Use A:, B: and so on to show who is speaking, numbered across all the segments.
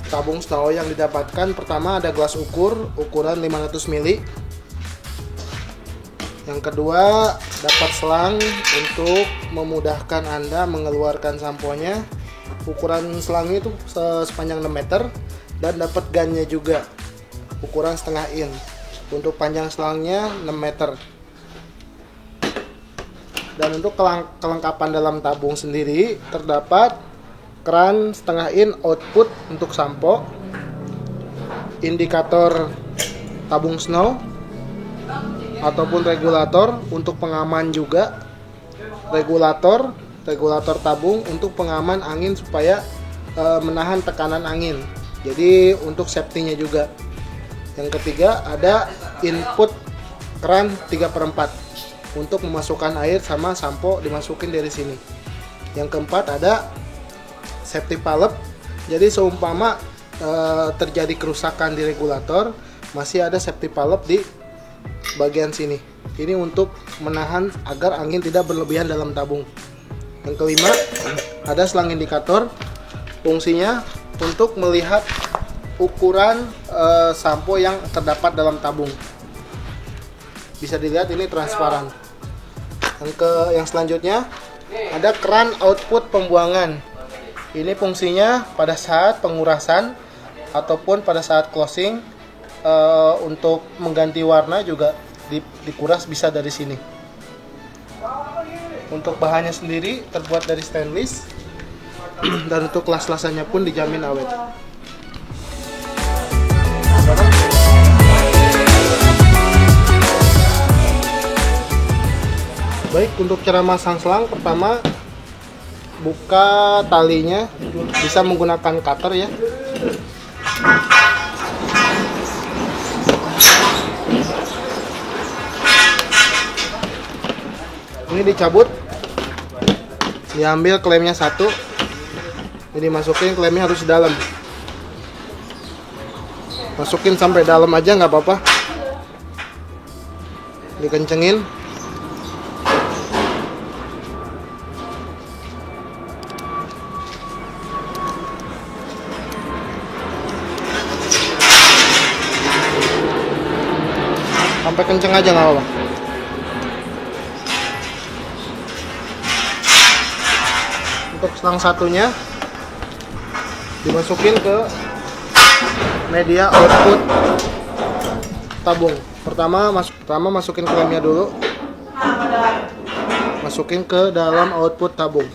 A: tabung snow yang didapatkan, pertama ada gelas ukur ukuran 500 ml. Yang kedua, dapat selang untuk memudahkan Anda mengeluarkan samponya. Ukuran selangnya itu sepanjang 6 meter dan dapat gannya juga ukuran setengah in. Untuk panjang selangnya 6 meter. Dan untuk kelengkapan dalam tabung sendiri terdapat keran setengah in output untuk sampo, indikator tabung snow ataupun regulator untuk pengaman juga, regulator tabung untuk pengaman angin supaya menahan tekanan angin, jadi untuk safety-nya juga. Yang ketiga ada input keran 3/4 untuk memasukkan air sama sampo dimasukin dari sini. Yang keempat ada safety valve, jadi seumpama terjadi kerusakan di regulator, masih ada safety valve di bagian sini. Ini untuk menahan agar angin tidak berlebihan dalam tabung. Yang kelima, ada selang indikator, fungsinya untuk melihat ukuran sampo yang terdapat dalam tabung. Bisa dilihat ini transparan. Yang selanjutnya ada keran output pembuangan. Ini fungsinya pada saat pengurasan ataupun pada saat closing, untuk mengganti warna juga dikuras bisa dari sini. Untuk bahannya sendiri terbuat dari stainless dan untuk las-lasannya pun dijamin awet. Baik, untuk cara masang selang, pertama buka talinya, bisa menggunakan cutter ya. Ini dicabut, diambil klemnya satu, ini dimasukin, klemnya harus dalam, masukin sampai dalam aja nggak apa-apa, dikencengin. Sampai kenceng aja nggak apa-apa. Untuk selang satunya dimasukin ke media output tabung. Pertama masukin klemnya dulu, masukin ke dalam output tabung.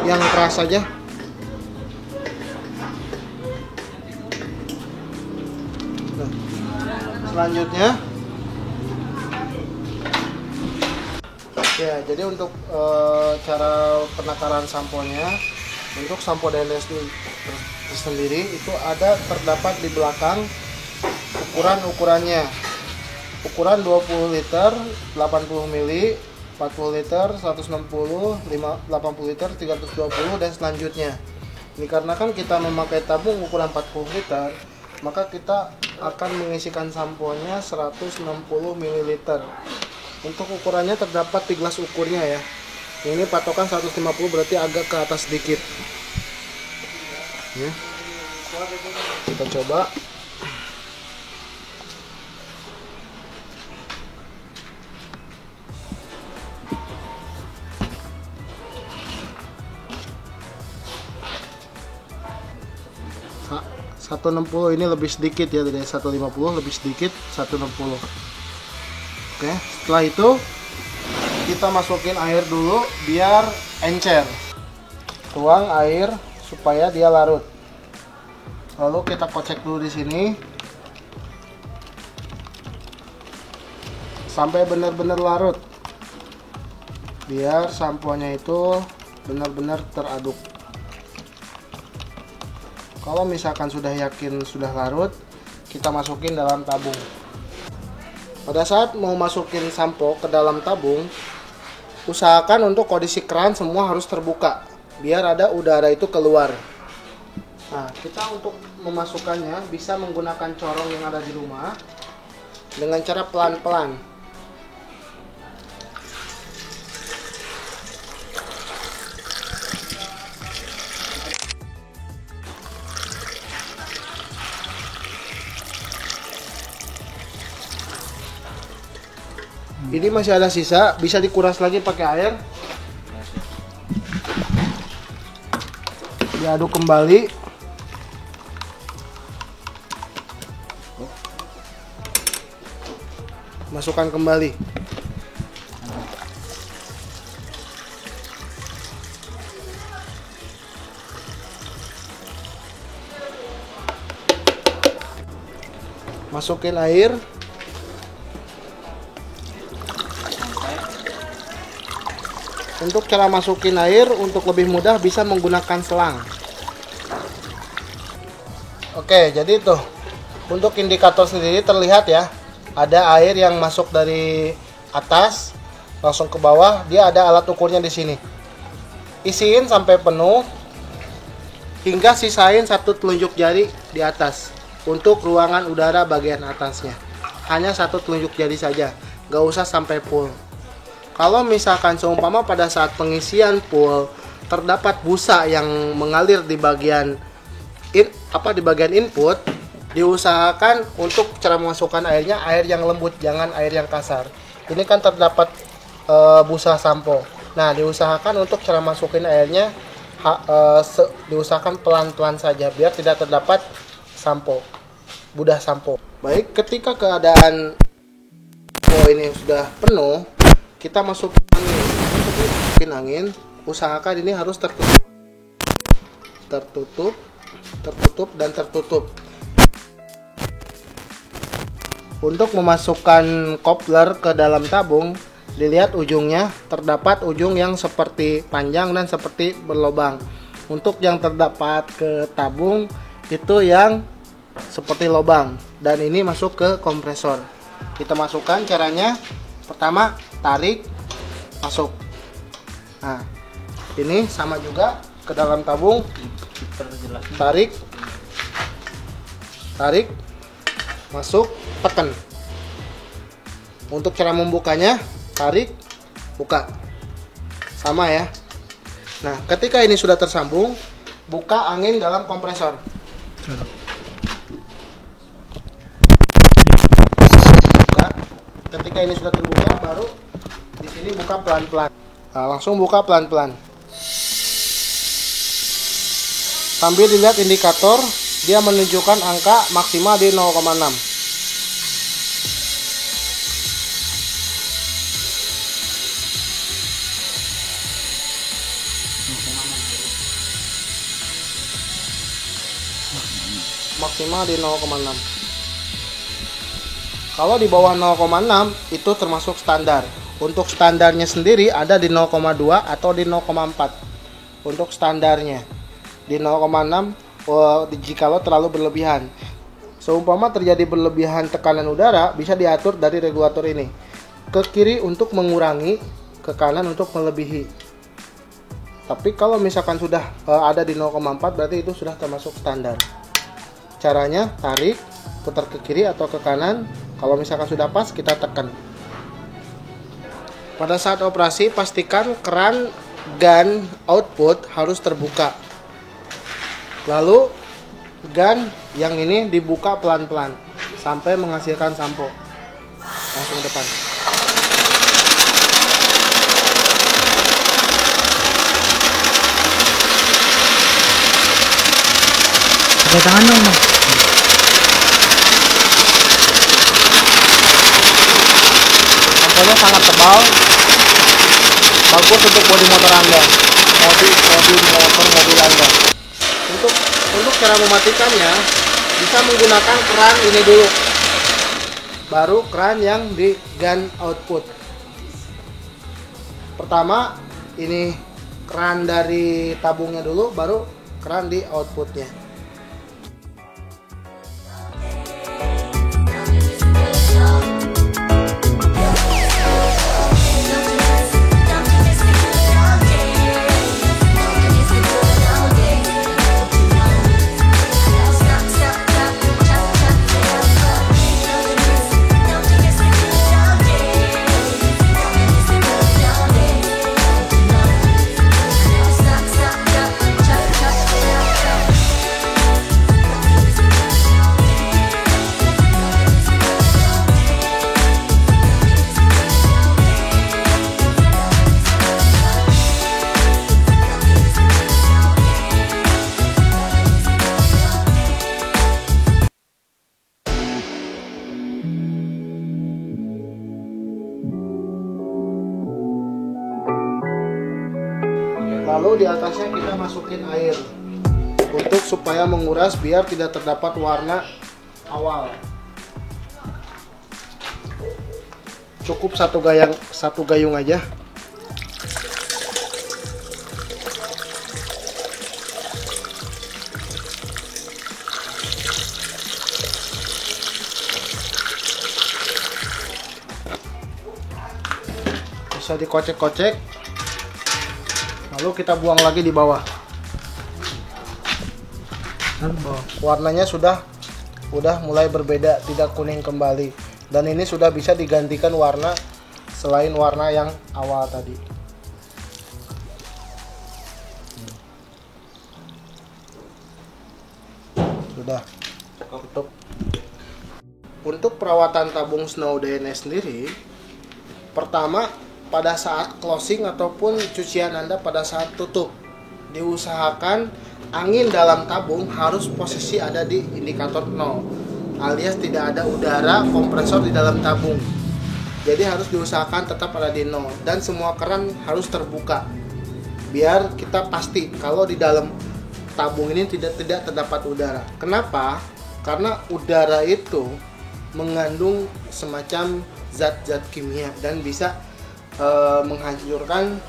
A: Yang keras saja. Nah, selanjutnya ya, jadi untuk cara penakaran samponya, untuk sampo Dainless sendiri itu terdapat di belakang ukurannya. Ukuran 20 liter, 80 ml, 40 liter, 160, 80 liter, 320 dan selanjutnya. Ini karena kan kita memakai tabung ukuran 40 liter, maka kita akan mengisikan samponya 160 ml. Untuk ukurannya terdapat di gelas ukurnya ya. Ini patokan 150, berarti agak ke atas sedikit. Ya. Kita coba. Nah, 160 ini lebih sedikit ya, dari 150 lebih sedikit 160. Oke, setelah itu kita masukin air dulu biar encer. Tuang air supaya dia larut. Lalu kita kocek dulu di sini sampai benar-benar larut. Biar samponya itu benar-benar teraduk. Kalau misalkan sudah yakin sudah larut, kita masukin dalam tabung. Pada saat mau masukin sampo ke dalam tabung, usahakan untuk kondisi keran semua harus terbuka, biar ada udara itu keluar. Nah, kita untuk memasukkannya bisa menggunakan corong yang ada di rumah dengan cara pelan-pelan. Ini masih ada sisa, bisa dikuras lagi pakai air. Diaduk kembali. Masukkan kembali. Masukin air. Untuk cara masukin air untuk lebih mudah bisa menggunakan selang. Oke, jadi tuh untuk indikator sendiri terlihat ya, ada air yang masuk dari atas langsung ke bawah. Dia ada alat ukurnya di sini. Isiin sampai penuh hingga sisain 1 telunjuk jari di atas untuk ruangan udara bagian atasnya. Hanya 1 telunjuk jari saja, nggak usah sampai full. Kalau misalkan seumpama pada saat pengisian full terdapat busa yang mengalir di bagian input, diusahakan untuk cara memasukkan airnya air yang lembut, jangan air yang kasar. Ini kan terdapat busa sampo. Nah, diusahakan untuk cara masukin airnya diusahakan pelan-pelan saja biar tidak terdapat sampo, budah sampo. Baik, ketika keadaan ini sudah penuh, kita masukin angin. Usahakan ini harus tertutup dan tertutup. Untuk memasukkan coupler ke dalam tabung, dilihat ujungnya terdapat ujung yang seperti panjang dan seperti berlubang. Untuk yang terdapat ke tabung itu yang seperti lubang, dan ini masuk ke kompresor. Kita masukkan, caranya pertama tarik, masuk. Nah, ini sama juga ke dalam tabung, tarik, masuk, tekan. Untuk cara membukanya, tarik, buka, sama ya. Nah, ketika ini sudah tersambung, buka angin dalam kompresor. Buka. Ketika ini sudah terbuka, baru di sini buka pelan-pelan. Nah, langsung buka pelan-pelan. Sambil dilihat indikator, dia menunjukkan angka maksimal di 0,6. Maksimal di 0,6. Kalau di bawah 0,6 itu termasuk standar. Untuk standarnya sendiri ada di 0,2 atau di 0,4. Untuk standarnya di 0,6 jikalau terlalu berlebihan. Seumpama terjadi berlebihan tekanan udara, bisa diatur dari regulator ini. Ke kiri untuk mengurangi, ke kanan untuk melebihi. Tapi kalau misalkan sudah ada di 0,4 berarti itu sudah termasuk standar. Caranya tarik, putar ke kiri atau ke kanan. Kalau misalkan sudah pas, kita tekan. Pada saat operasi, pastikan keran gun output harus terbuka. Lalu gun yang ini dibuka pelan-pelan sampai menghasilkan sampo. Langsung depan.
B: Pakai tangan dong, Bang.
A: Samponya sangat tebal, bagus untuk bodi motor Anda, mobil Anda. Untuk cara mematikannya bisa menggunakan keran ini dulu, baru keran yang di gun output. Pertama ini keran dari tabungnya dulu, baru keran di outputnya. Lalu di atasnya kita masukin air untuk supaya menguras biar tidak terdapat warna awal. Cukup satu gayung aja. Bisa dikocek-kocek. Lalu kita buang lagi di bawah. Warnanya sudah mulai berbeda, tidak kuning kembali. Dan ini sudah bisa digantikan warna selain warna yang awal tadi. Sudah. Untuk perawatan tabung Snow DNS sendiri, pertama pada saat closing ataupun cucian Anda pada saat tutup, diusahakan angin dalam tabung harus posisi ada di indikator 0, alias tidak ada udara kompresor di dalam tabung. Jadi harus diusahakan tetap ada di 0 dan semua keran harus terbuka biar kita pasti kalau di dalam tabung ini tidak terdapat udara. Kenapa? Karena udara itu mengandung semacam zat-zat kimia dan bisa menghancurkan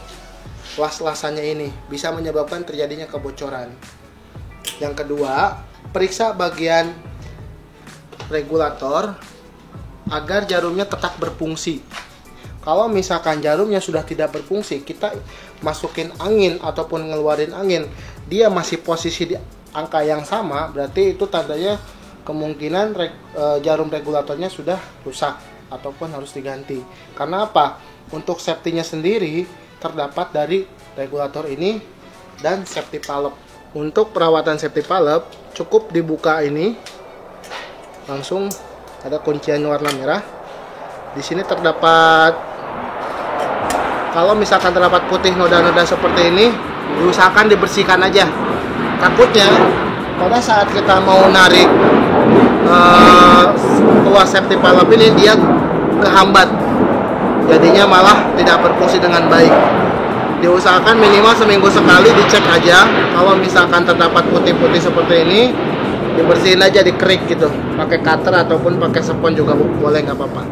A: las-lasannya ini, bisa menyebabkan terjadinya kebocoran. Yang kedua, periksa bagian regulator agar jarumnya tetap berfungsi. Kalau misalkan jarumnya sudah tidak berfungsi, kita masukin angin ataupun ngeluarin angin, dia masih posisi di angka yang sama, berarti itu tandanya kemungkinan jarum regulatornya sudah rusak ataupun harus diganti. Karena apa? Untuk safety-nya sendiri terdapat dari regulator ini dan safety valve. Untuk perawatan safety valve cukup dibuka ini, langsung ada kuncian warna merah. Di sini terdapat, kalau misalkan terdapat putih noda-noda seperti ini, diusahakan dibersihkan aja. Takutnya pada saat kita mau narik keluar safety valve ini, dia kehambat, jadinya malah tidak berfungsi dengan baik. Diusahakan minimal seminggu sekali dicek aja. Kalau misalkan terdapat putih-putih seperti ini, dibersihin aja, dikerik gitu, pakai cutter ataupun pakai spons juga boleh, nggak apa-apa.